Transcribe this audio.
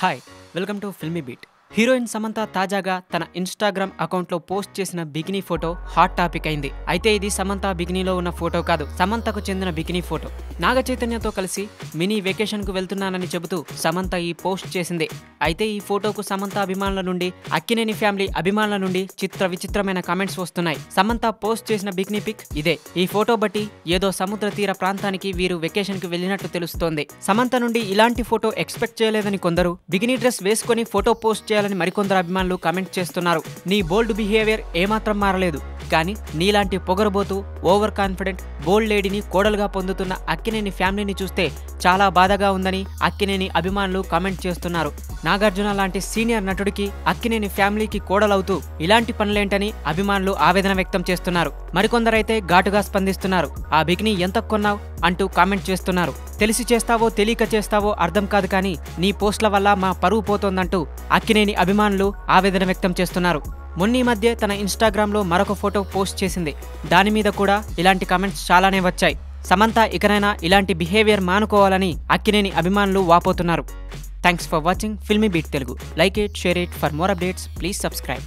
Hi welcome to filmy beat. Heroine Samantha తాజాగా తన Instagram అకౌంట్లో పోస్ట్ చేసిన బికినీ ఫోటో హాట్ టాపిక్ అయింది. అయితే ఇది సమంత బికినీలో ఉన్న ఫోటో కాదు, సమంతకు చెందిన బికినీ ఫోటో. నాగ చైతన్యతో కలిసి మినీ వెకేషన్ కు వెళ్తున్నానని చెబుతూ సమంత ఈ పోస్ట్ చేసింది. అయితే ఈ ఫోటోకు సమంత అభిమానుల నుండి, అక్కినేని ఫ్యామిలీ అభిమానుల నుండి విచిత్రమైన కామెంట్స్ వస్తున్నాయి. సమంత పోస్ట్ చేసిన బికినీ పిక్ ఇదే. ఈ ఫోటో బట్టి ఏదో సముద్ర తీర ప్రాంతానికి వీరు వెకేషన్ కు వెళ్ళినట్టు తెలుస్తోంది. సమంత నుండి ఇలాంటి ఫోటో ఎక్స్పెక్ట్ చేయలేదని కొందరు, బికినీ డ్రెస్ వేసుకొని ఫోటో పోస్ట్ చేయాలని మరికొందరు అభిమానులు కామెంట్ చేస్తున్నారు. నీ బోల్డ్ బిహేవియర్ ఏమాత్రం మారలేదు, కానీ నీలాంటి పొగరబోతూ ఓవర్ కాన్ఫిడెంట్ బోల్డ్ లేడీని కోడలుగా పొందుతున్న అక్కినేని ఫ్యామిలీని చూస్తే చాలా బాధగా ఉందని అక్కినేని అభిమానులు కామెంట్ చేస్తున్నారు. నాగార్జున లాంటి సీనియర్ నటుడికి అక్కినేని ఫ్యామిలీకి కోడలవుతూ ఇలాంటి పనులేంటని అభిమానులు ఆవేదన వ్యక్తం చేస్తున్నారు. మరికొందరైతే ఘాటుగా స్పందిస్తున్నారు. ఆ బికినీ ఎంత కొన్నావు అంటూ కామెంట్ చేస్తున్నారు. తెలిసి చేస్తావో తెలియక చేస్తావో అర్థం కాదు, కానీ నీ పోస్టుల వల్ల మా పరువు పోతోందంటూ అక్కినేని అభిమానులు ఆవేదన వ్యక్తం చేస్తున్నారు. మొన్నీ మధ్య తన ఇన్స్టాగ్రామ్లో మరొక ఫోటో పోస్ట్ చేసింది. దాని మీద కూడా ఇలాంటి కామెంట్స్ చాలానే వచ్చాయి. సమంత ఇకనైనా ఇలాంటి బిహేవియర్ మానుకోవాలని అక్కినేని అభిమానులు వాపోతున్నారు. Thanks for watching filmy beat Telugu. Like it, share it. For more updates please subscribe.